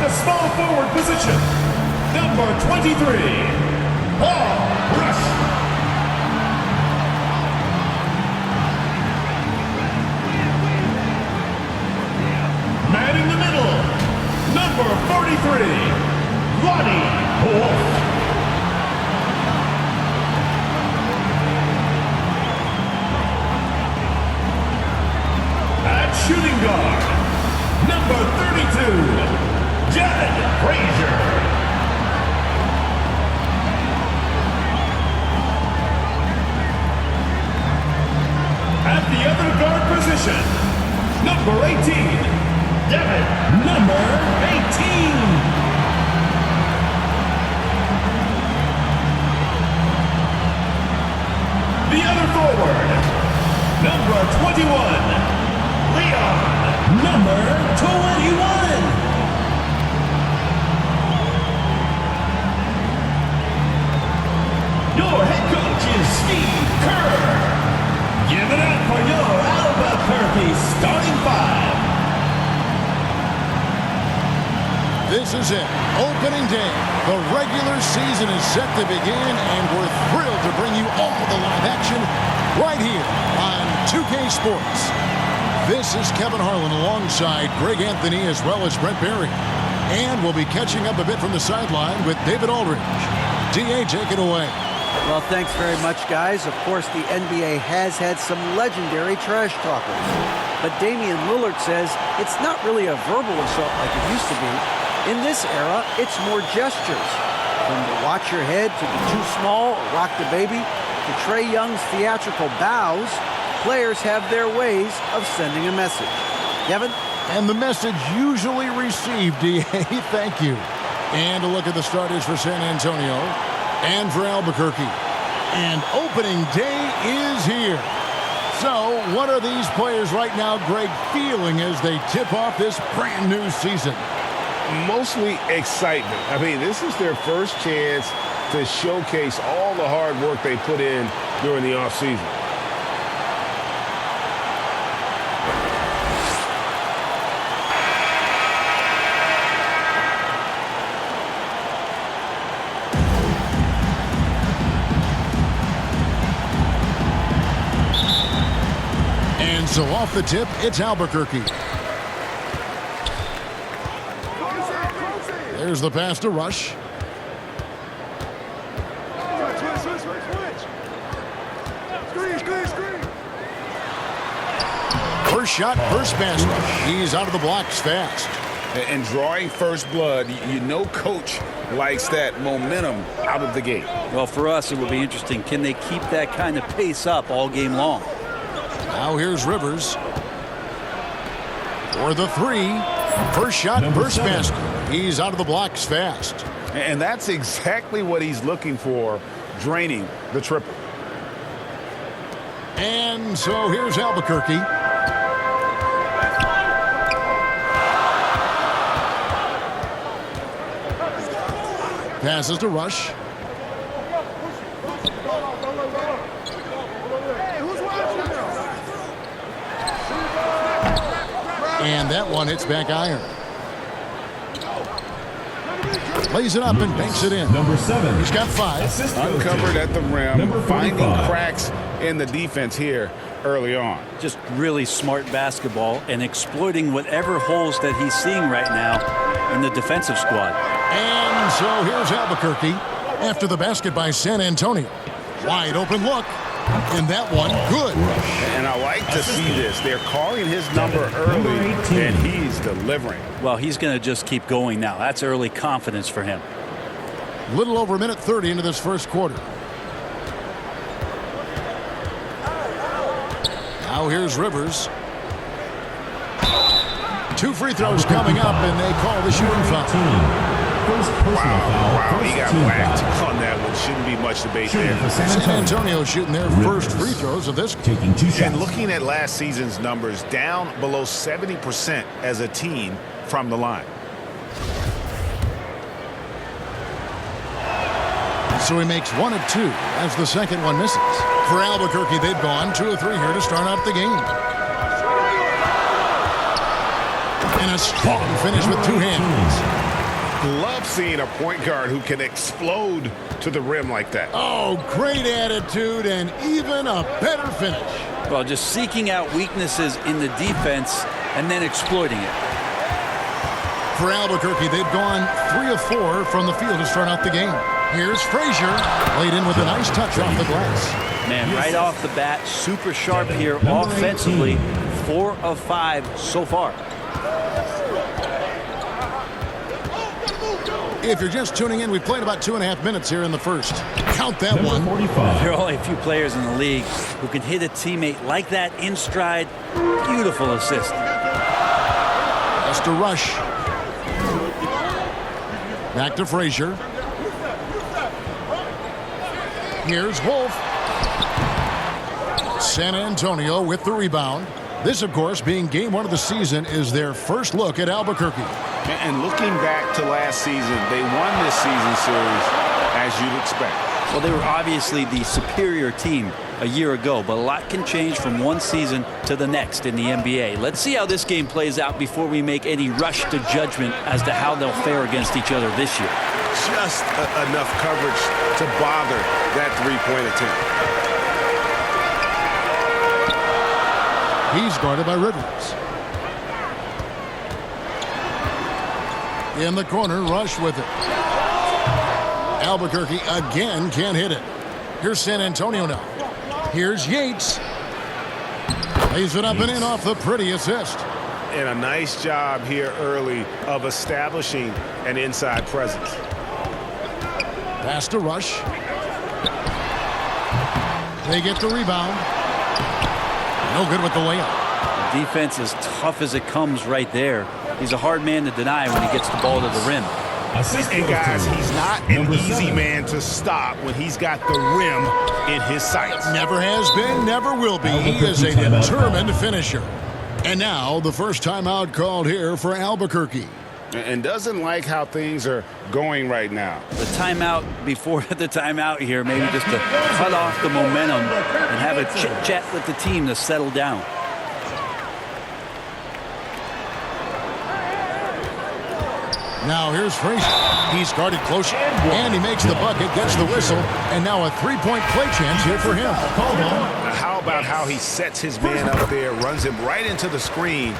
the small forward position, number 23, Paul Rush. Man in the middle, number 43, Lonnie Wolf. At shooting guard, number 32, Jared Frazier. At the other guard position, number 18, Devin, number 18. The other forward, number 21, Leon, number 21. Your head coach is Steve Kerr. Give it up for your Albuquerque starting five. This is it, opening day. The regular season is set to begin, and we're thrilled to bring you all the live action right here on 2K Sports. This is Kevin Harlan alongside Greg Anthony as well as Brent Berry. And we'll be catching up a bit from the sideline with David Aldridge. D.A., take it away. Well, thanks very much, guys. Of course, the NBA has had some legendary trash talkers. But Damian Lillard says it's not really a verbal assault like it used to be. In this era, it's more gestures. From the watch your head to the too small or rock the baby to Trae Young's theatrical bows, players have their ways of sending a message. Kevin? And the message usually received, D.A. Thank you. And a look at the starters for San Antonio and for Albuquerque. And opening day is here. So what are these players right now, Greg, feeling as they tip off this brand new season? Mostly excitement. I mean, this is their first chance to showcase all the hard work they put in during the offseason. And so off the tip, it's Albuquerque. There's the pass to Rush. First shot, first basket. He's out of the blocks fast. And drawing first blood, you know coach likes that momentum out of the gate. Well, for us, it will be interesting. Can they keep that kind of pace up all game long? Now here's Rivers. For the three. First shot, first basket. He's out of the blocks fast. And that's exactly what he's looking for, draining the triple. And so here's Albuquerque. Passes to Rush. And that one hits back iron. Lays it up and banks it in. Number 7. He's got 5. Uncovered at the rim, Number finding 45. cracks in the defense here early on. Just really smart basketball and exploiting whatever holes that he's seeing right now in the defensive squad. And so here's Albuquerque after the basket by San Antonio. Wide open look. And that one, good. And I like to see this. They're calling his number early, and he's delivering. Well, he's going to just keep going now. That's early confidence for him. Little over a minute 30 into this first quarter. Now here's Rivers. 2 free throws coming up, and they call the shooting foul. Wow, he got whacked on that one. Shouldn't be much debate there. San Antonio shooting their first free throws of this. Taking 2 shots. And looking at last season's numbers, down below 70% as a team from the line. So he makes 1 of 2 as the second one misses. For Albuquerque, they've gone 2 of 3 here to start out the game. And a strong finish with 2 hands. Love seeing a point guard who can explode to the rim like that. Oh, great attitude and even a better finish. Well, just seeking out weaknesses in the defense and then exploiting it. For Albuquerque, they've gone 3 of 4 from the field to start out the game. Here's Frazier, laid in with a nice touch off the glass. Man, right off the bat, super sharp here offensively. 4 of 5 so far. If you're just tuning in, we've played about 2.5 minutes here in the first. Count that one. 45. There are only a few players in the league who can hit a teammate like that in stride. Beautiful assist. Just a rush. Back to Frazier. Here's Wolf. San Antonio with the rebound. This, of course, being game 1 of the season, is their first look at Albuquerque. And looking back to last season, they won this season series as you'd expect. Well, they were obviously the superior team a year ago, but a lot can change from one season to the next in the NBA. Let's see how this game plays out before we make any rush to judgment as to how they'll fare against each other this year. Just enough coverage to bother that three-point attempt. He's guarded by Rivers. In the corner, Rush with it. Albuquerque again can't hit it. Here's San Antonio now. Here's Yates. Lays it up and in off the pretty assist. And a nice job here early of establishing an inside presence. Pass to Rush. They get the rebound. No good with the layup. The defense is tough as it comes right there. He's a hard man to deny when he gets the ball to the rim. And guys, he's not an easy man to stop when he's got the rim in his sights. Never has been, never will be. He is a determined finisher. And now the first timeout called here for Albuquerque. And doesn't like how things are going right now. The timeout before the timeout here, maybe just to cut off the momentum and have a chit-chat with the team to settle down. Now here's Frazier. He's guarded close, and he makes the bucket, gets the whistle, and now a three-point play chance here for him. Now how about how he sets his man up there, runs him right into the screen,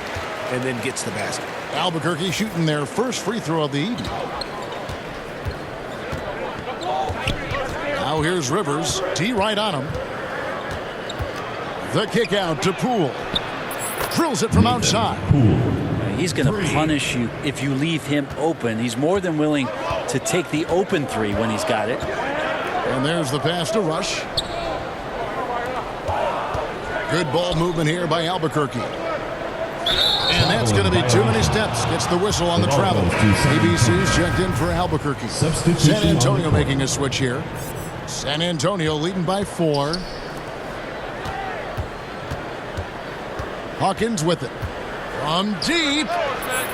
and then gets the basket. Albuquerque shooting their first free throw of the evening. Now here's Rivers. T right on him. The kick out to Poole. Drills it from outside. He's going to punish you if you leave him open. He's more than willing to take the open three when he's got it. And there's the pass to Rush. Good ball movement here by Albuquerque. And that's going to be too many steps. Gets the whistle on the travel. ABC's checked in for Albuquerque. San Antonio making a switch here. San Antonio leading by 4. Hawkins with it. From deep.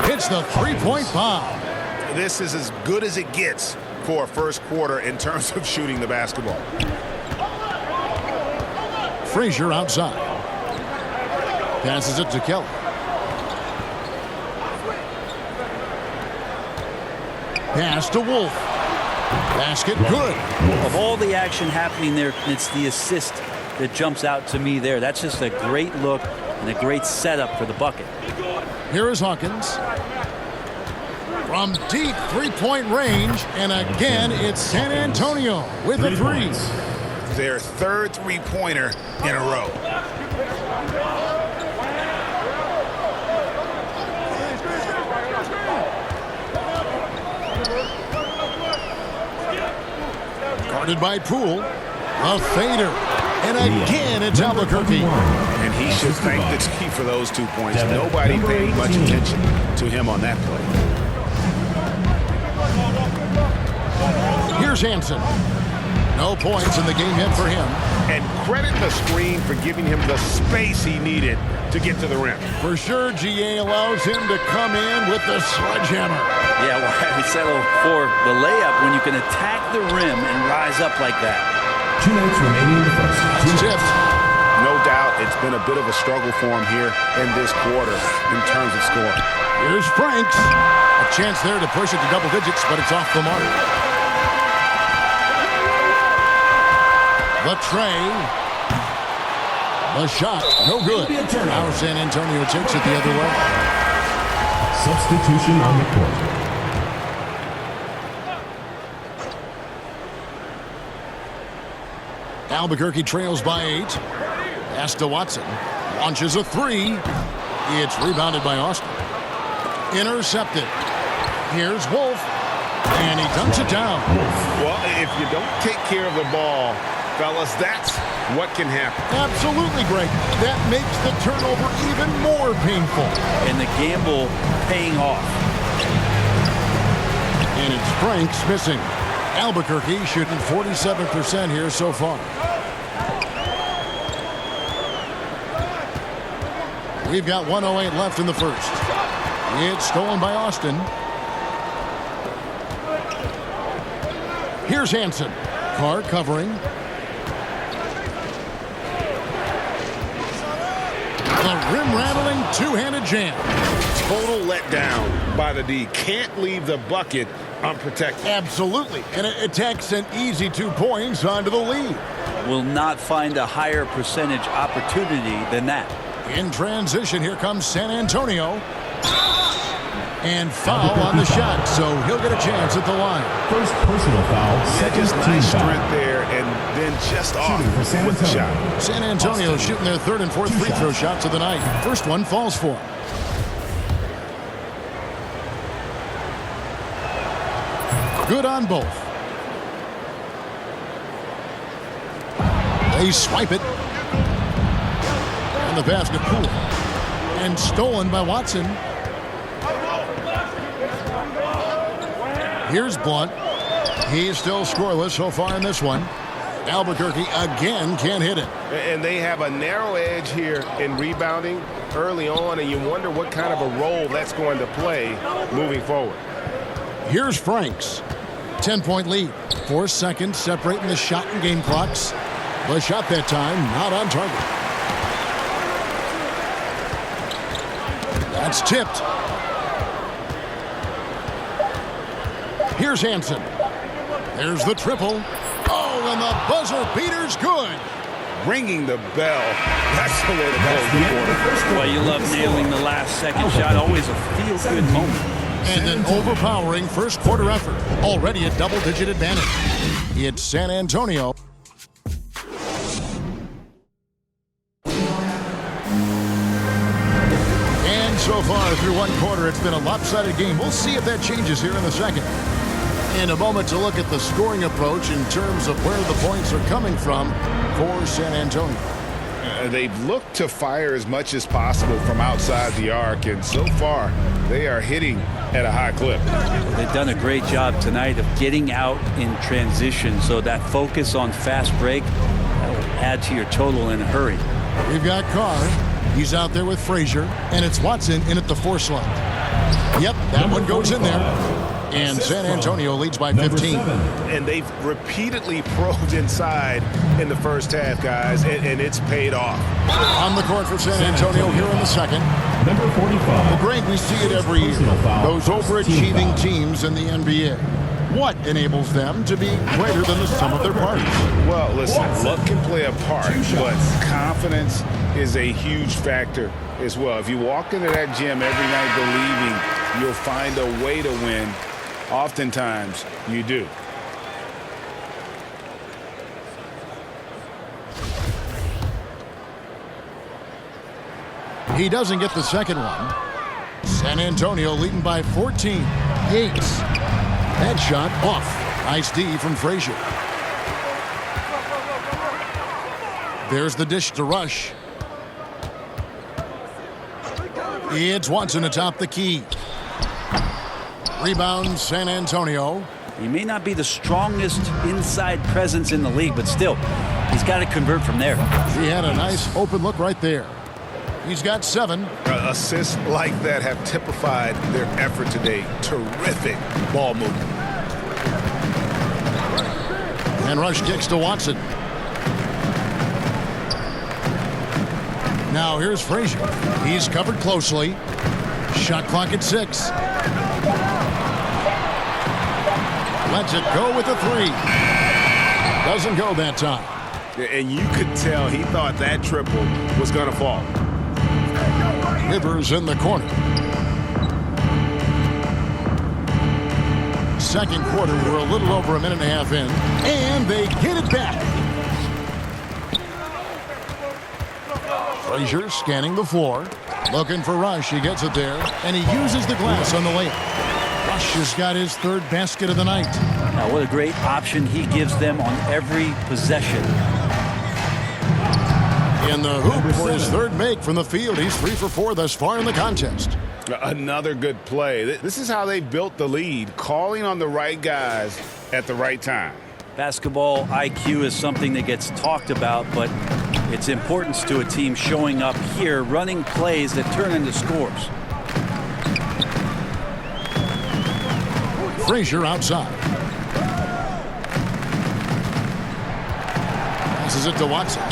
Hits the three-point bomb. This is as good as it gets for a first quarter in terms of shooting the basketball. Frazier outside. Passes it to Kelly. Pass to Wolf. Basket good. Of all the action happening there, it's the assist that jumps out to me there. That's just a great look and a great setup for the bucket. Here is Hawkins. From deep three-point range, and again, it's San Antonio with a 3. Their third three-pointer in a row. Guarded by Poole. A fader. And again, it's Albuquerque. And he should thank the team for those 2 points. Nobody paid much attention to him on that play. Here's Hansen. No points in the game hit for him. And credit the screen for giving him the space he needed to get to the rim. For sure, GA allows him to come in with the sledgehammer. Yeah, why settle for the layup when you can attack the rim and rise up like that? 2 minutes remaining in the first. That's tipped. No doubt it's been a bit of a struggle for him here in this quarter in terms of scoring. Here's Franks. A chance there to push it to double digits, but it's off the mark. The tray. The shot, no good. Now San Antonio takes it the other way. Substitution on the court. Albuquerque trails by 8. Pass to Watson. Launches a 3. It's rebounded by Austin. Intercepted. Here's Wolf. And he dunks it down. Well, if you don't take care of the ball, fellas, that's what can happen. Absolutely, Greg. That makes the turnover even more painful. And the gamble paying off. And it's Franks missing. Albuquerque shooting 47% here so far. We've got 1:08 left in the first. It's stolen by Austin. Here's Hansen. Carr covering. The rim-rattling two-handed jam. Total letdown by the D. Can't leave the bucket unprotected. Absolutely. And it attacks an easy 2 points onto the lead. Will not find a higher percentage opportunity than that. In transition, here comes San Antonio. And foul on the shot, so he'll get a chance at the line. First personal foul, second Just team nice foul. strength there, and then just off Shooting for San with the shot. Antonio. San Antonio shooting their third and fourth free throw shots of the night. First one falls for him. Good on both. They swipe it. And the basket cool. And stolen by Watson. Here's Blunt. He's still scoreless so far in this one. Albuquerque again can't hit it. And they have a narrow edge here in rebounding early on, and you wonder what kind of a role that's going to play moving forward. Here's Franks. 10-point lead. 4 seconds separating the shot and game clocks. The shot that time not on target. That's tipped. Here's Hansen. There's the triple. Oh, and the buzzer beater's good. Ringing the bell. That's the way to close the quarter. Well, you love nailing the last second shot. Always a feel-good moment. And an overpowering first quarter effort. Already a double-digit advantage. It's San Antonio. And so far through one quarter, it's been a lopsided game. We'll see if that changes here in the second. In a moment to look at the scoring approach in terms of where the points are coming from for San Antonio. They've looked to fire as much as possible from outside the arc, and so far they are hitting at a high clip. They've done a great job tonight of getting out in transition, so that focus on fast break will add to your total in a hurry. We've got Carr. He's out there with Frazier, and it's Watson in at the 4 slot. Yep, that one goes in there. And San Antonio leads by 15. And they've repeatedly probed inside in the first half, guys, and it's paid off. On the court for San Antonio here in the second. Number 45. Well, Greg, we see it every year. Those overachieving teams in the NBA. What enables them to be greater than the sum of their parts? Well, listen, luck can play a part, but confidence is a huge factor as well. If you walk into that gym every night believing you'll find a way to win, oftentimes you do. He doesn't get the second one. San Antonio leading by 14. Yates. That shot off. Nice D from Frazier. There's the dish to Rush. It's Watson atop the key. Rebound San Antonio. He may not be the strongest inside presence in the league, but still, he's got to convert from there. He had a nice open look right there. He's got 7. Assists like that have typified their effort today. Terrific ball movement. And Rush kicks to Watson. Now here's Frazier. He's covered closely. Shot clock at 6. lets it go with a three. Doesn't go that time. And you could tell he thought that triple was going to fall. Rivers in the corner. Second quarter, we're a little over a minute and a half in, and they get it back. Frazier scanning the floor, looking for Rush. He gets it there, and he uses the glass on the layup. Rush has got his third basket of the night. Now, what a great option he gives them on every possession. In the hoop for his third make from the field. He's 3 for 4 thus far in the contest. Another good play. This is how they built the lead, calling on the right guys at the right time. Basketball IQ is something that gets talked about, but its importance to a team showing up here, running plays that turn into scores. Frazier outside. Passes it to Watson.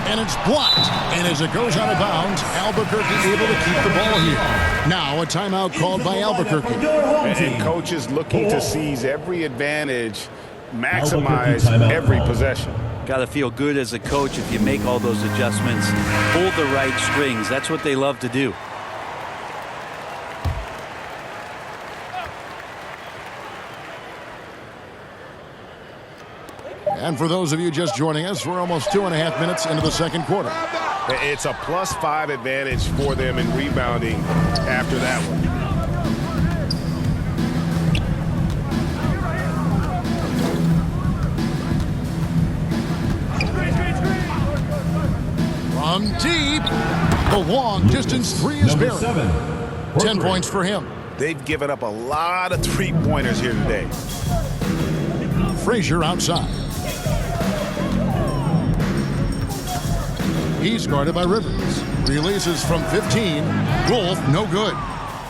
And it's blocked. And as it goes out of bounds, Albuquerque able to keep the ball here. Now a timeout called by Albuquerque. And coach is looking to seize every advantage, maximize every possession. Got to feel good as a coach if you make all those adjustments. Pull the right strings. That's what they love to do. And for those of you just joining us, we're almost 2.5 minutes into the second quarter. It's a +5 advantage for them in rebounding after that one. From deep, the long distance three is buried. 10 points for him. They've given up a lot of three-pointers here today. Frazier outside. He's guarded by Rivers. Releases from 15. Wolf, no good.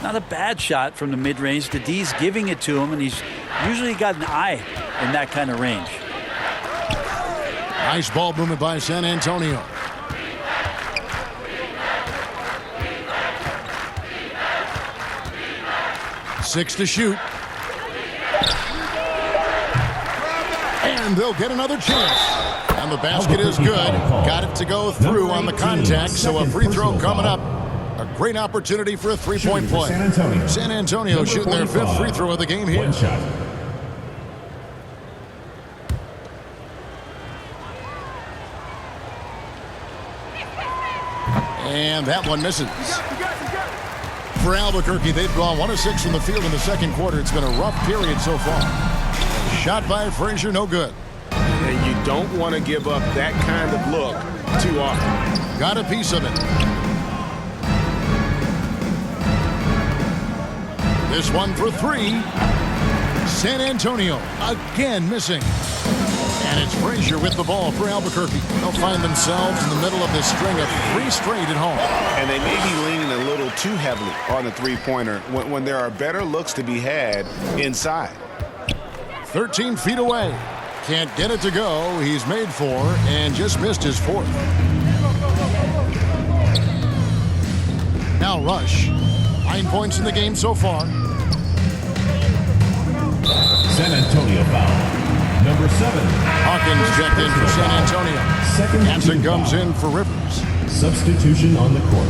Not a bad shot from the mid-range. The D's giving it to him, and he's usually got an eye in that kind of range. Nice ball movement by San Antonio. Six to shoot. And they'll get another chance. And the basket is good. Got it to go through on the contact, so a free throw coming up. A great opportunity for a three-point play. San Antonio shooting their 5th free throw of the game here. And that one misses. For Albuquerque, they've gone 1 of 6 from the field in the second quarter. It's been a rough period so far. Shot by Frazier, no good. And you don't want to give up that kind of look too often. Got a piece of it. This one for 3. San Antonio again missing. And it's Frazier with the ball for Albuquerque. They'll find themselves in the middle of this string of 3 straight at home. And they may be leaning a little too heavily on the three-pointer when there are better looks to be had inside. 13 feet away. Can't get it to go. He's made 4 and just missed his 4th. Now Rush. 9 points in the game so far. San Antonio foul. Number 7. Hawkins checked in for San Antonio. Hansen comes in for Rivers. Substitution on the court.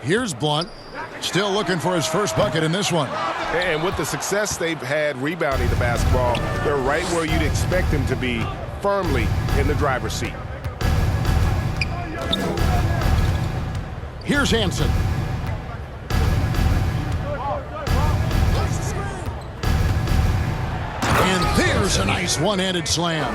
Here's Blunt. Still looking for his first bucket in this one. And with the success they've had rebounding the basketball, they're right where you'd expect them to be, firmly in the driver's seat. Here's Hansen. And there's a nice one-handed slam.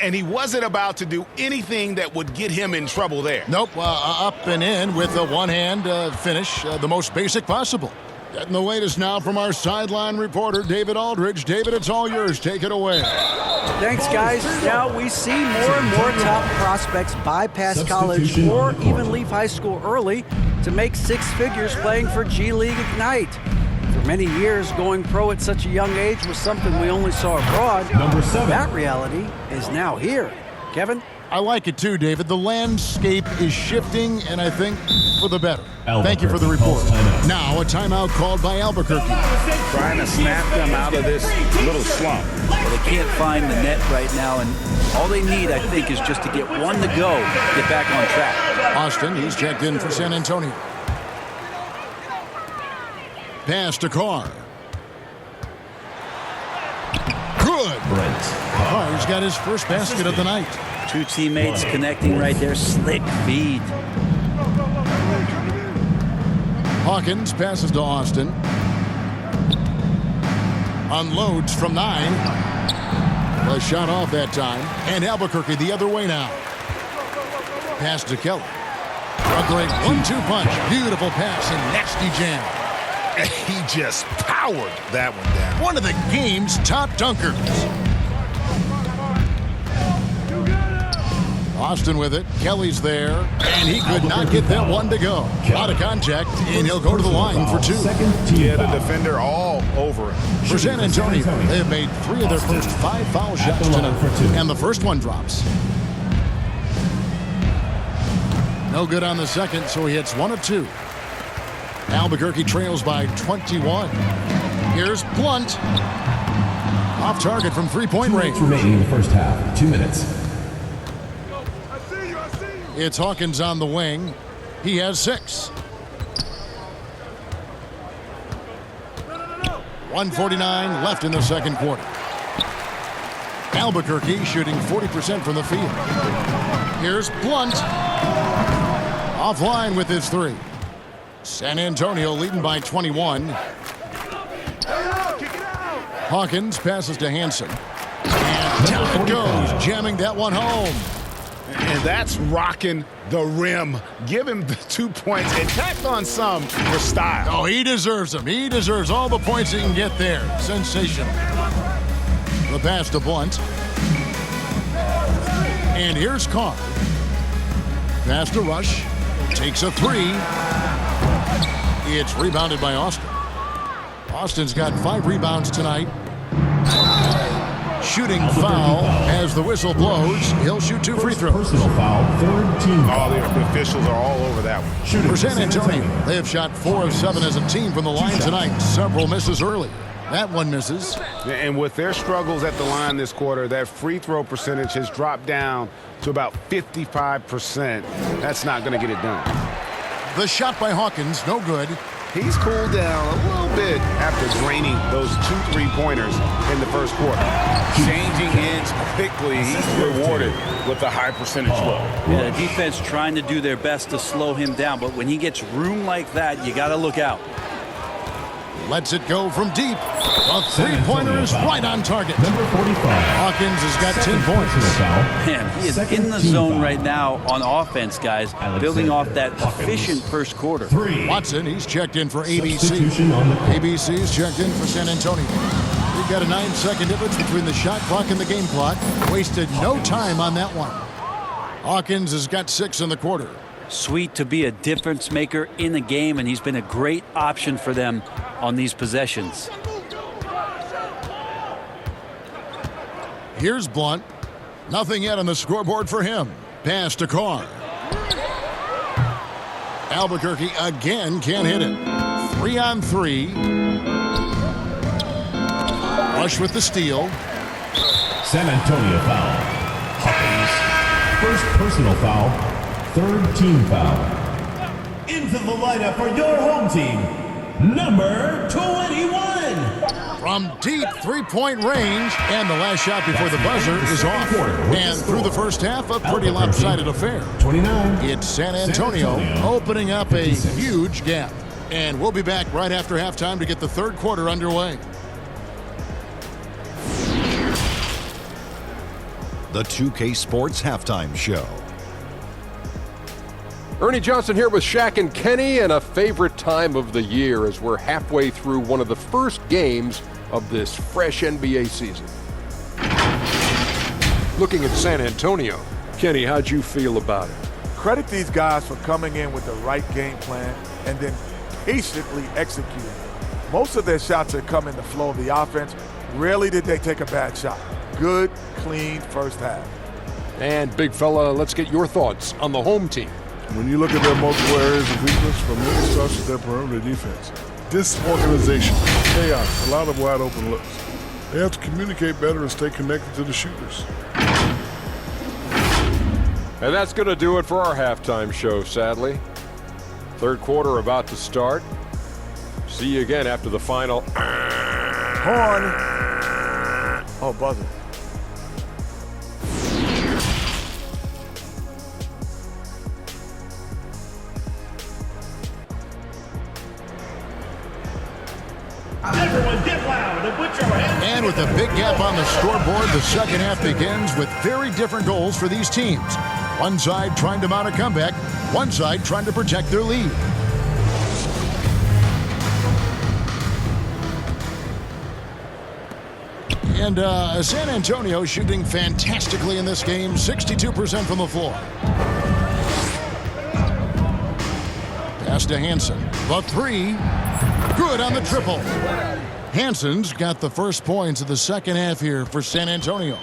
And he wasn't about to do anything that would get him in trouble there. Nope, up and in with a one-hand finish, the most basic possible. Getting the latest now from our sideline reporter, David Aldridge. David, it's all yours. Take it away. Thanks, guys. Now we see more and more top prospects bypass college or even leave high school early to make 6 figures playing for G League Ignite. For many years, going pro at such a young age was something we only saw abroad. Number 7. That reality is now here. Kevin? I like it too, David. The landscape is shifting, and I think for the better. Thank you for the report. Now a timeout called by Albuquerque. Trying to snap them out of this little slump. Well, they can't find the net right now, and all they need, I think, is just to get one to go, get back on track. Austin, he's checked in for San Antonio. Pass to Carr. Good. Carr's got his first basket of the night. Two teammates connecting right there. Slick feed. Hawkins passes to Austin. Unloads from 9. A shot off that time. And Albuquerque the other way now. Pass to Kelly. A great 1-2 punch. Beautiful pass and nasty jam. He just powered that one down. One of the game's top dunkers. Austin with it. Kelly's there. And he could not get that one to go. Out of contact, and he'll go to the line for 2. Yeah, the defender all over him. For San Antonio, they have made 3 of their first 5 foul shots tonight. And the first one drops. No good on the second, so he hits 1 of 2. Albuquerque trails by 21. Here's Blunt. Off target from 3-point range. Remaining in the first half. 2 minutes. It's Hawkins on the wing. He has 6. 1:49 left in the second quarter. Albuquerque shooting 40% from the field. Here's Blunt. Offline with his 3. San Antonio leading by 21. Hawkins passes to Hansen. And down it goes, jamming that one home. And that's rocking the rim. Give him the 2 points and tack on some for style. Oh, he deserves them. He deserves all the points he can get there. Sensational. The pass to Blunt. And here's Carr. Pass to Rush. Takes a 3. It's rebounded by Austin. Austin's got 5 rebounds tonight. Shooting foul as the whistle blows. He'll shoot 2 free throws. Personal foul, 3rd team. Oh, the officials are all over that one. For San Antonio, they have shot 4 of 7 as a team from the line tonight. Several misses early. That one misses. And with their struggles at the line this quarter, that free throw percentage has dropped down to about 55%. That's not going to get it done. The shot by Hawkins, no good. He's cooled down a little bit after draining those 2 3-pointers in the first quarter. Changing ends quickly, he's rewarded with a high percentage look. Yeah, the defense trying to do their best to slow him down, but when he gets room like that, you got to look out. Lets it go from deep. A 3-pointer is right on target. Number 45. Hawkins has got 10 points. Man, he is in the zone right now on offense, guys, building off that efficient first quarter. Watson, he's checked in for ABC. Substitution on the court. ABC's checked in for San Antonio. We've got a 9-second difference between the shot clock and the game clock. Wasted no time on that one. Hawkins has got 6 in the quarter. Sweet to be a difference maker in the game, and he's been a great option for them on these possessions. Here's Blunt. Nothing yet on the scoreboard for him. Pass to Carr. Albuquerque again can't hit it. 3-on-3. Rush with the steal. San Antonio foul. Hawkins. First personal foul. 3rd team foul. Into the lineup for your home team, number 21. From deep 3-point range, and the last shot before the buzzer is off. And through the first half, a pretty lopsided affair. 29. It's San Antonio opening up a huge gap. And we'll be back right after halftime to get the third quarter underway. The 2K Sports Halftime Show. Ernie Johnson here with Shaq and Kenny, and a favorite time of the year as we're halfway through one of the first games of this fresh NBA season. Looking at San Antonio, Kenny, how'd you feel about it? Credit these guys for coming in with the right game plan and then patiently executing. Most of their shots have come in the flow of the offense. Rarely did they take a bad shot. Good, clean first half. And big fella, let's get your thoughts on the home team. When you look at their multiple areas of weakness, from mid starts to their perimeter defense, disorganization, chaos, a lot of wide open looks. They have to communicate better and stay connected to the shooters. And that's going to do it for our halftime show, sadly. Third quarter about to start. See you again after the final. Horn. Oh, buzzer. Everyone get loud and put your hands. And with a big gap on the scoreboard, the second half begins with very different goals for these teams. One side trying to mount a comeback, one side trying to protect their lead. And San Antonio shooting fantastically in this game, 62% from the floor. Pass to Hansen. The three. Good on the triple. Hansen's got the first points of the second half here for San Antonio.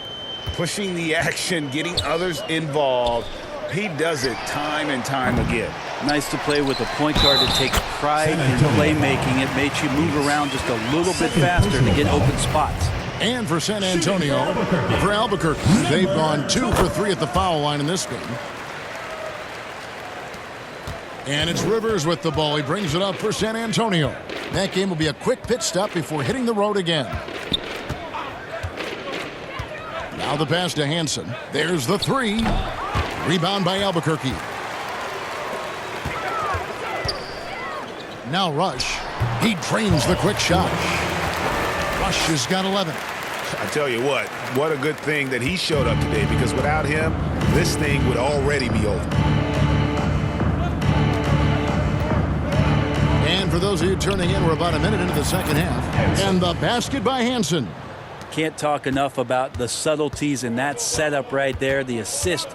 Pushing the action, getting others involved. He does it time and time again. Nice to play with a point guard that takes pride in playmaking. It makes you move around just a little bit faster to get open spots. And for San Antonio, for Albuquerque, they've gone 2 for 3 at the foul line in this game. And it's Rivers with the ball. He brings it up for San Antonio. That game will be a quick pit stop before hitting the road again. Now the pass to Hansen. There's the three. Rebound by Albuquerque. Now Rush. He drains the quick shot. Rush has got 11. I tell you what a good thing that he showed up today, because without him, this thing would already be over. And for those of you turning in, we're about a minute into the second half. And the basket by Hansen. Can't talk enough about the subtleties in that setup right there. The assist,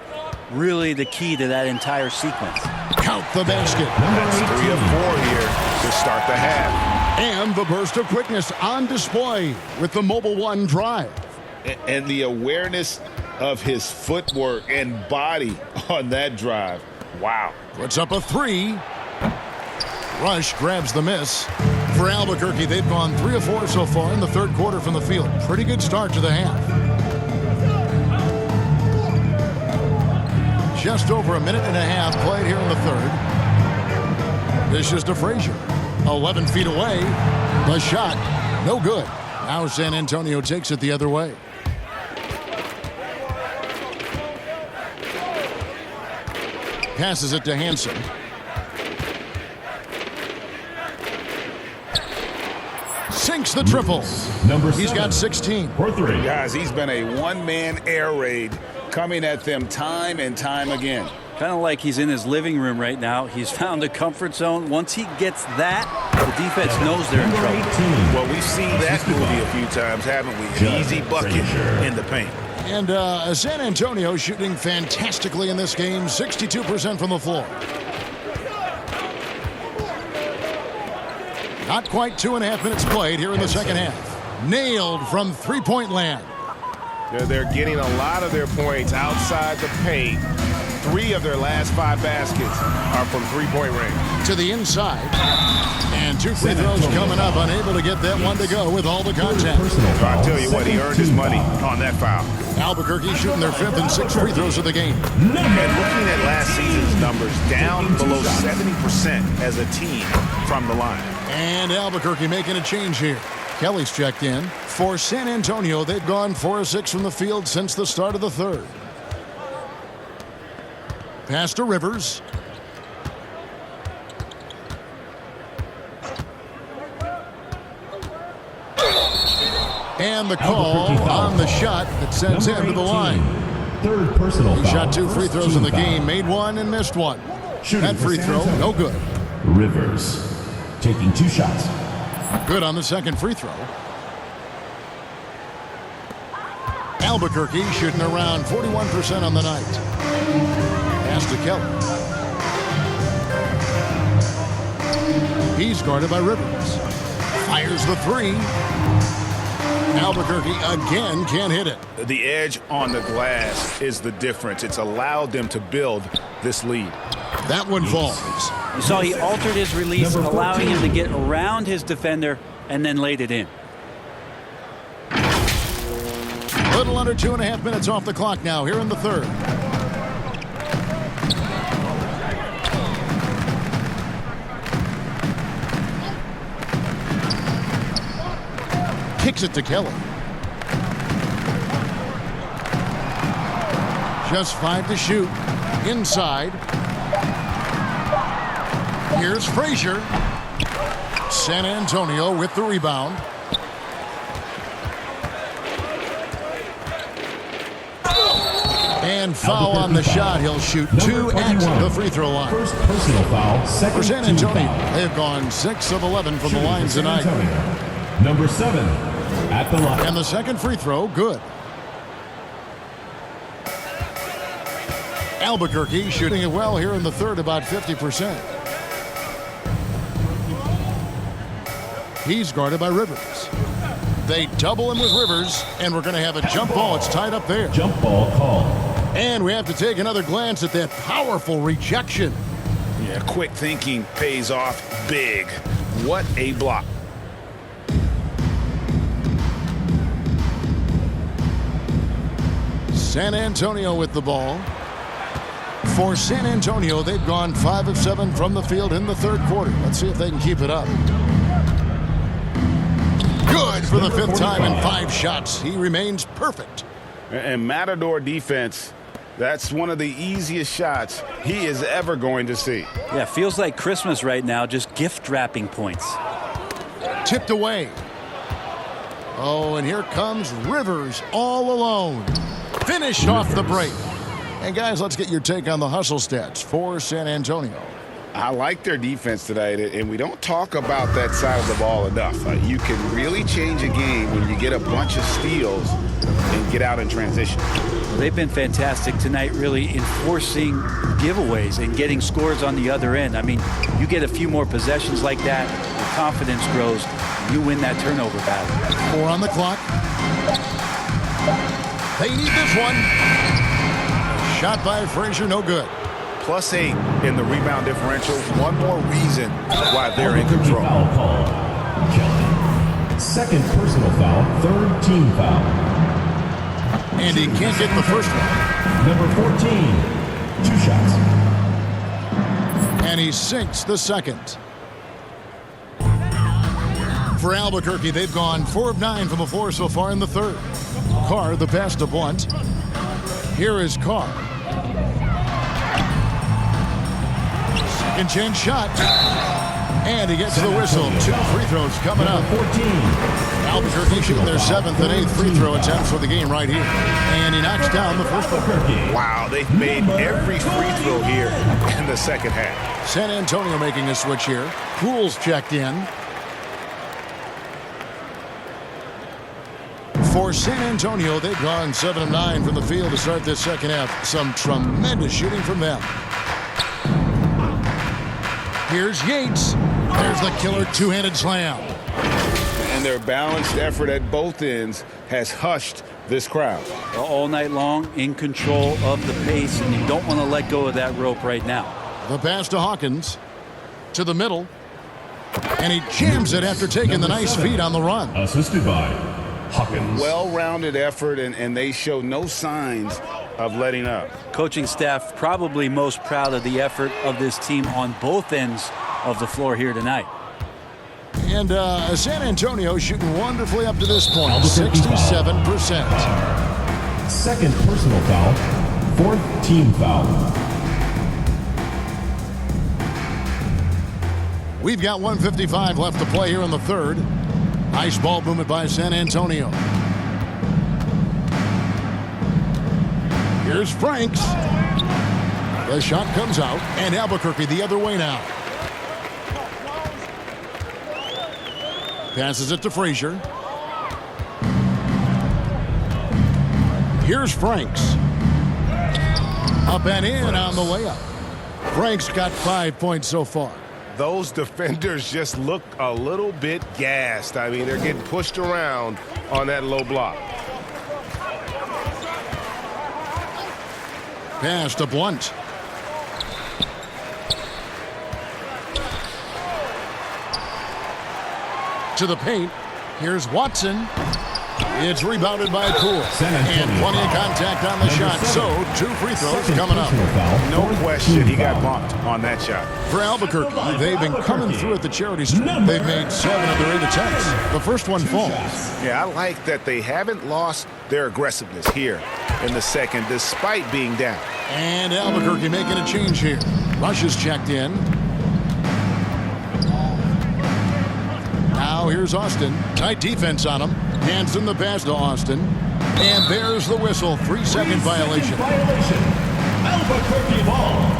really the key to that entire sequence. Count the basket. That's 3 of 4 here to start the half. And the burst of quickness on display with the Mobile One drive. And the awareness of his footwork and body on that drive. Wow. Puts up a three. Rush grabs the miss. For Albuquerque, they've gone 3 of 4 so far in the third quarter from the field. Pretty good start to the half. Just over a minute and a half played here in the third. This is to Frazier. 11 feet away. The shot, no good. Now San Antonio takes it the other way. Passes it to Hansen. Sinks the triple. He's got 16. For 3. Guys, he's been a one-man air raid coming at them time and time again. Kind of like he's in his living room right now. He's found a comfort zone. Once he gets that, the defense knows they're in trouble. Well, we've seen that movie a few times, haven't we? An easy bucket in the paint. And San Antonio shooting fantastically in this game, 62% from the floor. Not quite 2.5 minutes played here in the second half. Nailed from three-point land. They're getting a lot of their points outside the paint. 3 of their last 5 baskets are from three-point range. To the inside. And 2 free throws coming up. Unable to get that one to go with all the contact. I tell you what, he earned his money on that foul. Albuquerque shooting their 5th and 6th free throws of the game. And looking at last season's numbers, down below 70% as a team from the line. And Albuquerque making a change here. Kelly's checked in. For San Antonio, they've gone 4 of 6 from the field since the start of the third. Pass to Rivers. And the call on the shot that sends him to the line. Third personal foul. He shot 2 free throws in the game, made 1 and missed 1. That free throw, no good. Rivers taking 2 shots. Good on the second free throw. Albuquerque shooting around 41% on the night. Pass to Kelly. He's guarded by Rivers. Fires the 3. Albuquerque again can't hit it. The edge on the glass is the difference. It's allowed them to build this lead. That one falls. You saw he altered his release, allowing him to get around his defender and then laid it in. Little under 2.5 minutes off the clock now here in the third. Kicks it to Kelly. Just 5 to shoot. Inside. Here's Frazier. San Antonio with the rebound. And foul on the shot. He'll shoot 2 at the free throw line. First personal foul, second For San team Antonio, foul. they've gone 6 of 11 from the Shooting line for San tonight. Antonio. Number 7 at the line. And the second free throw, good. Albuquerque shooting it well here in the third, about 50%. He's guarded by Rivers. They double him with Rivers, and we're going to have a jump ball. It's tied up there. Jump ball call. And we have to take another glance at that powerful rejection. Yeah, quick thinking pays off big. What a block. San Antonio with the ball. For San Antonio, they've gone 5 of 7 from the field in the third quarter. Let's see if they can keep it up. Good for the 5th time in 5 shots. He remains perfect. And Matador defense, that's one of the easiest shots he is ever going to see. Yeah, feels like Christmas right now, just gift wrapping points. Tipped away. Oh, and here comes Rivers all alone. Finished off the break. And guys, let's get your take on the hustle stats for San Antonio. I like their defense tonight, and we don't talk about that side of the ball enough. You can really change a game when you get a bunch of steals and get out in transition. They've been fantastic tonight, really enforcing giveaways and getting scores on the other end. I mean, you get a few more possessions like that, your confidence grows, you win that turnover battle. 4 on the clock. They need this one. Shot by Frazier, no good. +8 in the rebound differential. One more reason why they're in Albuquerque control. Foul call. Kelly. Second personal foul, third team foul. And he can't get the first one. Number 14, 2 shots. And he sinks the second. For Albuquerque, they've gone 4 of 9 from the floor so far in the third. Carr, the pass to Blunt. Here is Carr. Second chance shot. And he gets the whistle. 2 free throws coming up. 14. Albuquerque shooting their 7th and 8th free throw attempts for the game right here. And he knocks down the first one. Wow, they've made every free throw here in the second half. San Antonio making a switch here. Poole's checked in. For San Antonio, they've gone 7 of 9 from the field to start this second half. Some tremendous shooting from them. Here's Yates. There's the killer 2-handed slam. And their balanced effort at both ends has hushed this crowd. All night long, in control of the pace, and you don't want to let go of that rope right now. The pass to Hawkins. To the middle. And he jams it after taking the nice feed on the run. Assisted by Hawkins. Well-rounded effort, and they show no signs of letting up. Coaching staff probably most proud of the effort of this team on both ends of the floor here tonight. And San Antonio shooting wonderfully up to this point, 67%. Second personal foul, fourth team foul. We've got 1:55 left to play here in the third. Nice ball movement by San Antonio. Here's Franks. The shot comes out, and Albuquerque the other way now. Passes it to Frazier. Here's Franks. Up and in on the layup. Franks got 5 points so far. those defenders just look a little bit gassed. I mean, they're getting pushed around on that low block. Pass to Blunt. To the paint. Here's Watson. It's rebounded by Poole. And plenty of contact on the shot. So, 2 free throws coming up. No question he got bumped on that shot. For Albuquerque, they've been coming through at the charity stripe. They've made 7 of their 8 attempts. The first one falls. Yeah, I like that they haven't lost their aggressiveness here in the second, despite being down. And Albuquerque making a change here. Rush is checked in. Now here's Austin. Tight defense on him. Hands in the pass to Austin. And there's the whistle. 3-second violation. Albuquerque ball.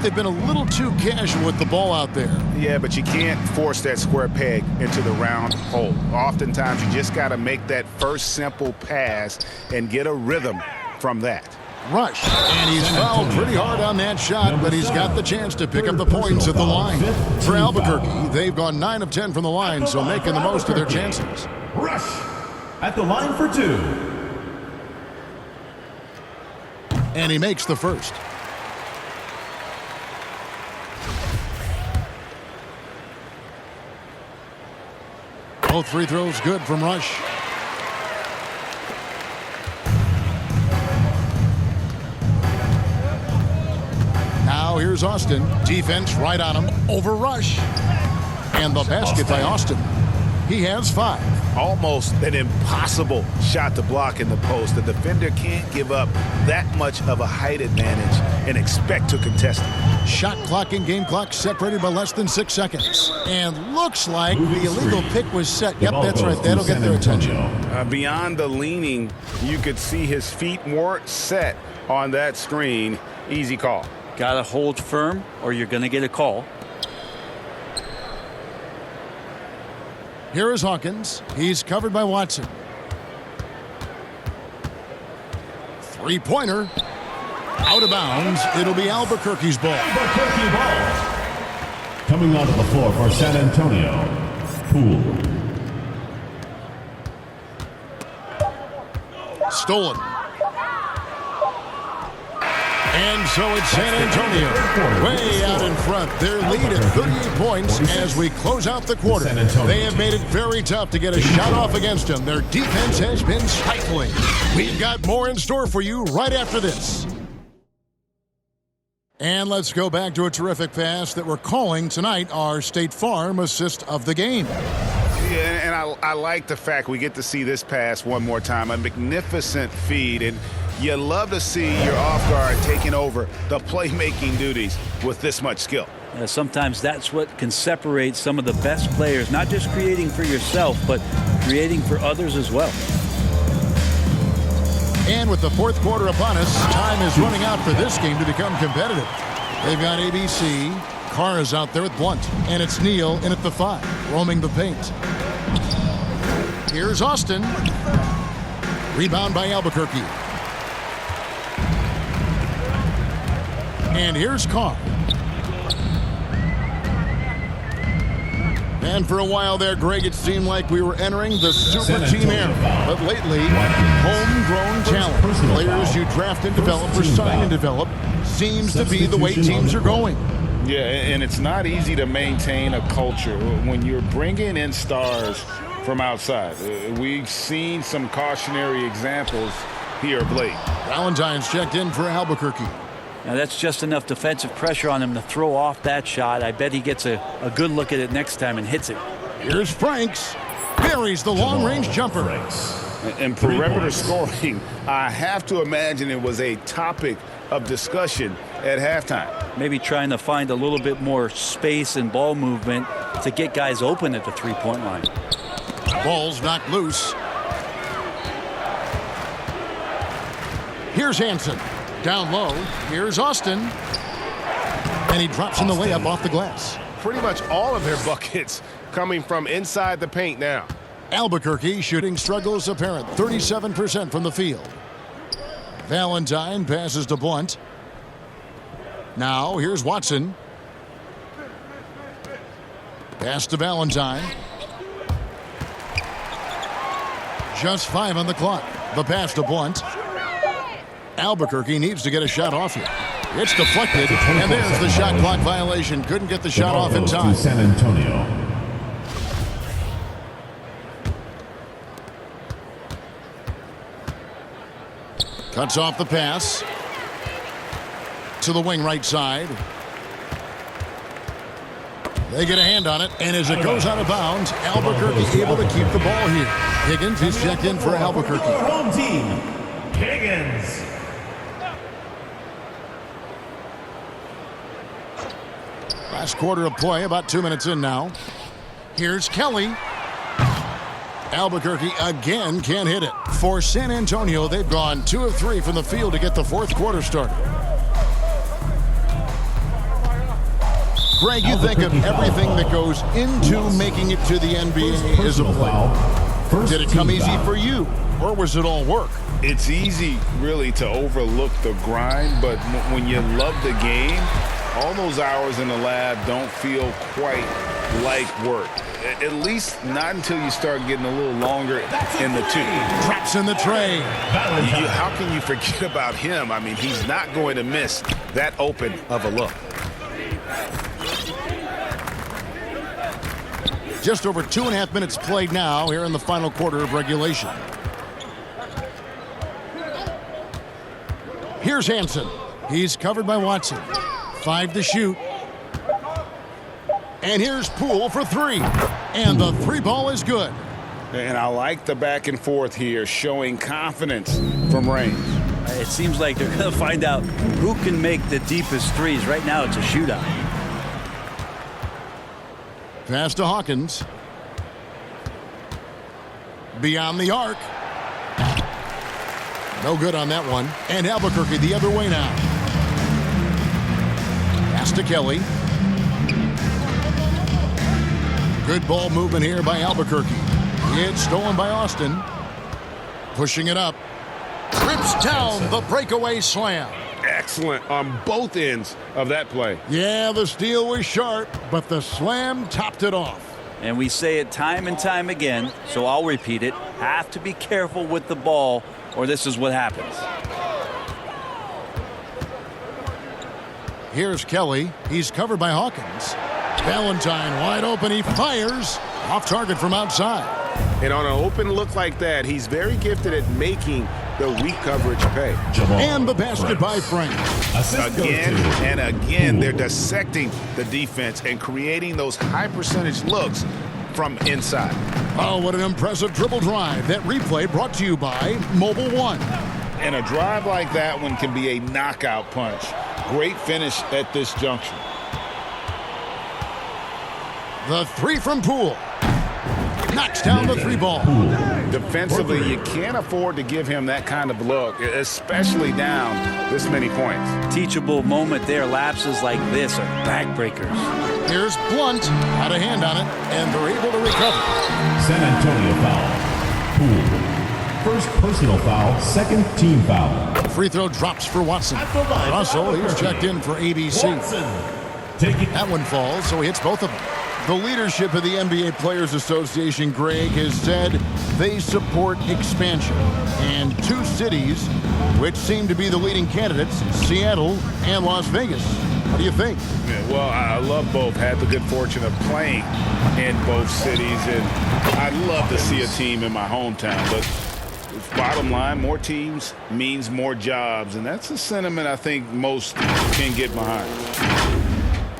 They've been a little too casual with the ball out there. Yeah, but you can't force that square peg into the round hole. Oftentimes, you just got to make that first simple pass and get a rhythm from that. Rush. And he's fouled pretty hard on that shot, but he's got the chance to pick up the points at the line. For Albuquerque, they've gone 9 of 10 from the line, so making the most of their chances. Rush at the line for 2. And he makes the first. Both free throws good from Rush. Now here's Austin. Defense right on him. Over Rush. And the basket by Austin. He has 5. Almost an impossible shot to block in the post. The defender can't give up that much of a height advantage and expect to contest it. Shot clock and game clock separated by less than 6 seconds. And looks like the illegal pick was set. Yep, that's right. That'll get their attention. Beyond the leaning, you could see his feet weren't set on that screen. Easy call. Got to hold firm or you're going to get a call. Here is Hawkins. He's covered by Watson. 3-pointer. Out of bounds. It'll be Albuquerque's ball. Albuquerque ball. Coming onto the floor for San Antonio, Poole. Stolen. And so it's San Antonio way out in front. Their lead at 38 points as we close out the quarter. They have made it very tough to get a shot off against them. Their defense has been stifling. We've got more in store for you right after this. And let's go back to a terrific pass that we're calling tonight our State Farm assist of the game. Yeah, and I like the fact we get to see this pass one more time. A magnificent feed, and you love to see your off guard taking over the playmaking duties with this much skill. Yeah, sometimes that's what can separate some of the best players, not just creating for yourself, but creating for others as well. And with the fourth quarter upon us, time is running out for this game to become competitive. They've got ABC. Carr is out there with Blunt. And it's Neal in at the 5, roaming the paint. Here's Austin. Rebound by Albuquerque. And here's Carr. And for a while there, Greg, it seemed like we were entering the super team era. But lately, homegrown talent, players you draft and develop or sign and develop, seems to be the way teams are going. Yeah, and it's not easy to maintain a culture when you're bringing in stars from outside. We've seen some cautionary examples here of late. Valentine's checked in for Albuquerque. Now that's just enough defensive pressure on him to throw off that shot. I bet he gets a good look at it next time and hits it. Here's Franks. Buries the long-range jumper. And perimeter scoring, I have to imagine it was a topic of discussion at halftime. Maybe trying to find a little bit more space and ball movement to get guys open at the three-point line. Ball's knocked loose. Here's Hansen. Down low. Here's Austin. And he drops in the layup off the glass. Pretty much all of their buckets coming from inside the paint now. Albuquerque shooting struggles apparent. 37% from the field. Valentine passes to Blunt. Now, here's Watson. Pass to Valentine. Just 5 on the clock. The pass to Blunt. Albuquerque needs to get a shot off here. It's deflected, and there's the shot clock violation. Couldn't get the shot off in time. San Antonio. Cuts off the pass to the wing right side. They get a hand on it, and as it goes out of bounds, Albuquerque able to keep the ball here. Higgins is checked in for Albuquerque. Home team, Higgins. Last quarter of play, about 2 minutes in now. Here's Kelly. Albuquerque again can't hit it. For San Antonio, they've gone 2 of 3 from the field to get the fourth quarter started. Greg, you think of everything that goes into making it to the NBA as a player. Did it come easy for you, or was it all work? It's easy, really, to overlook the grind, but when you love the game, all those hours in the lab don't feel quite like work. At least not until you start getting a little longer in the tooth. Traps in the tray. How can you forget about him? I mean, he's not going to miss that open of a look. Just over 2.5 minutes played now here in the final quarter of regulation. Here's Hansen. He's covered by Watson. 5 to shoot. And here's Poole for 3. And the 3 ball is good. And I like the back and forth here, showing confidence from range. It seems like they're going to find out who can make the deepest threes. Right now, it's a shootout. Pass to Hawkins. Beyond the arc. No good on that one. And Albuquerque the other way now. Pass to Kelly. Good ball movement here by Albuquerque. It's stolen by Austin. Pushing it up. Rips down the breakaway slam. Excellent on both ends of that play. Yeah, the steal was sharp, but the slam topped it off. And we say it time and time again, so I'll repeat it. Have to be careful with the ball, or this is what happens. Here's Kelly. He's covered by Hawkins. Valentine wide open. He fires. Off target from outside. And on an open look like that, he's very gifted at making the weak coverage pay. And the basket by Frank. Again and again, they're dissecting the defense and creating those high percentage looks from inside. Oh, what an impressive dribble drive. That replay brought to you by Mobile One. And a drive like that one can be a knockout punch. Great finish at this junction. The 3 from Poole. Knocks down the 3 ball. Defensively, you can't afford to give him that kind of look, especially down this many points. Teachable moment there. Lapses like this are backbreakers. Here's Blunt. Had a hand on it, and they're able to recover. San Antonio foul. Poole. First personal foul, second team foul. Free throw drops for Watson. Russell, he's checked in for ABC. That one falls, so he hits both of them. The leadership of the NBA Players Association, Greg, has said they support expansion. And 2 cities, which seem to be the leading candidates, Seattle and Las Vegas. What do you think? Yeah, well, I love both. Had the good fortune of playing in both cities, and I'd love to see a team in my hometown. But bottom line, more teams means more jobs, and that's a sentiment I think most can get behind.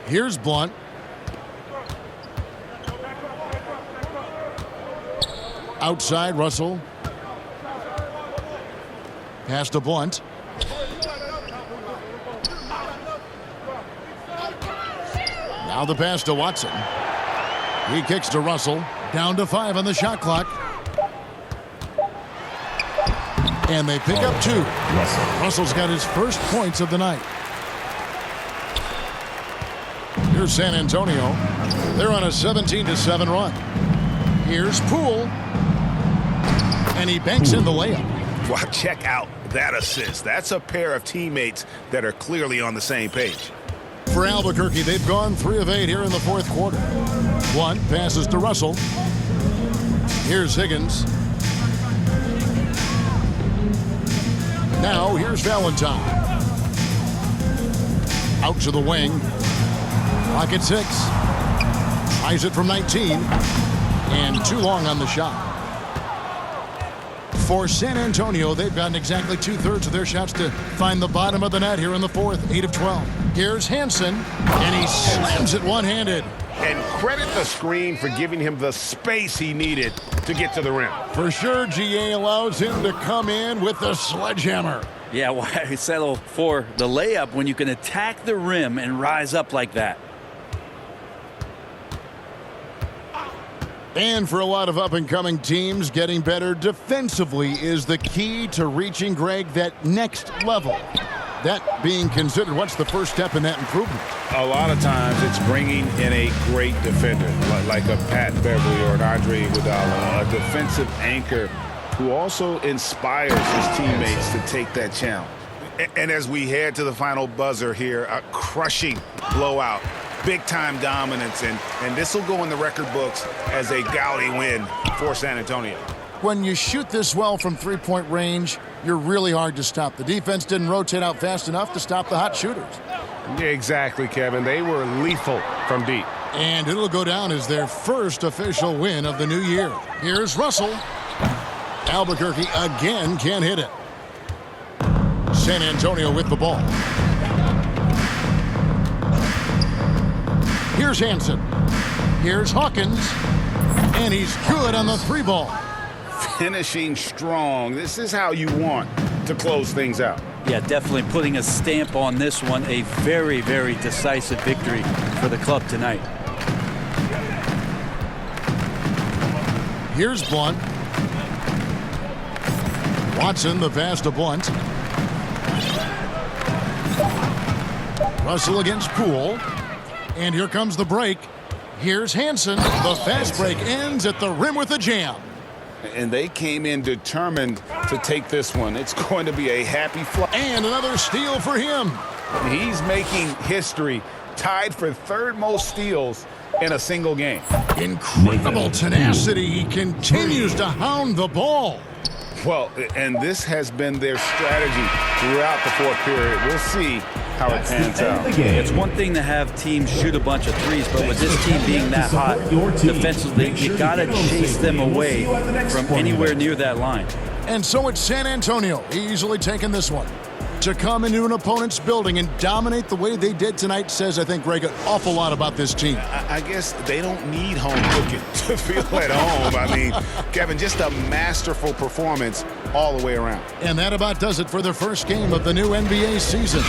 Here's Blunt. Outside, Russell. Pass to Blunt. Now the pass to Watson. He kicks to Russell. Down to 5 on the shot clock. And they pick up 2. Russell's got his first points of the night. Here's San Antonio. They're on a 17-7 run. Here's Poole. And he banks in the layup. Well, check out that assist. That's a pair of teammates that are clearly on the same page. For Albuquerque, they've gone 3 of 8 here in the fourth quarter. One passes to Russell. Here's Higgins. Now here's Valentine. Out to the wing. Clock at 6. Tries it from 19. And too long on the shot. For San Antonio, they've gotten exactly 2/3 of their shots to find the bottom of the net here in the fourth. 8 of 12. Here's Hansen, and he slams it one-handed. And credit the screen for giving him the space he needed to get to the rim. For sure, GA allows him to come in with the sledgehammer. Yeah, why settle for the layup when you can attack the rim and rise up like that? And for a lot of up-and-coming teams, getting better defensively is the key to reaching, Greg, that next level. That being considered, what's the first step in that improvement? A lot of times it's bringing in a great defender, like a Pat Beverly or an Andre Iguodala, a defensive anchor who also inspires his teammates to take that challenge. And as we head to the final buzzer here, a crushing blowout, big-time dominance, and this will go in the record books as a gaudy win for San Antonio. When you shoot this well from three-point range, you're really hard to stop. The defense didn't rotate out fast enough to stop the hot shooters. Yeah, exactly, Kevin. They were lethal from deep. And it'll go down as their first official win of the new year. Here's Russell. Albuquerque again can't hit it. San Antonio with the ball. Here's Hansen. Here's Hawkins. And he's good on the 3-ball. Finishing strong. This is how you want to close things out. Yeah, definitely putting a stamp on this one. A very, very decisive victory for the club tonight. Here's Blunt. Watson, the pass to Blunt. Russell against Poole. And here comes the break. Here's Hansen. The fast break ends at the rim with a jam. And they came in determined to take this one. It's going to be a happy flight. And another steal for him. He's making history, tied for third most steals in a single game. Incredible tenacity. He continues to hound the ball. Well, and this has been their strategy throughout the fourth period. We'll see how it pans out. It's one thing to have teams shoot a bunch of threes, but with this team being that hot defensively, you got to chase them away from anywhere near that line. And so it's San Antonio easily taking this one. To come into an opponent's building and dominate the way they did tonight says, I think, Greg, an awful lot about this team. I guess they don't need home cooking to feel at home. I mean, Kevin, just a masterful performance all the way around. And that about does it for the first game of the new NBA season.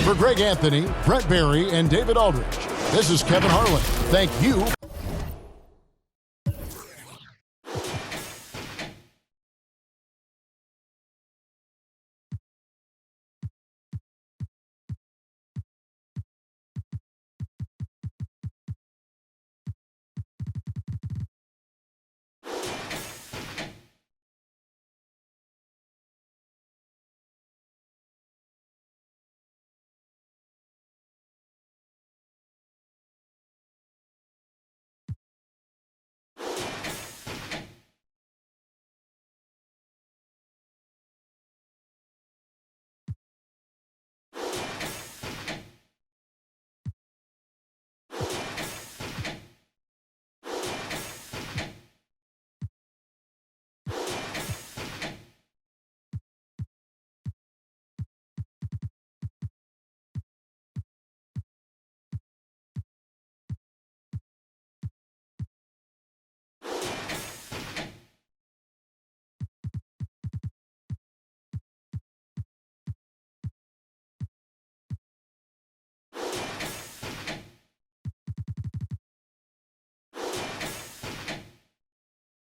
For Greg Anthony, Brett Barry, and David Aldridge, this is Kevin Harlan. Thank you.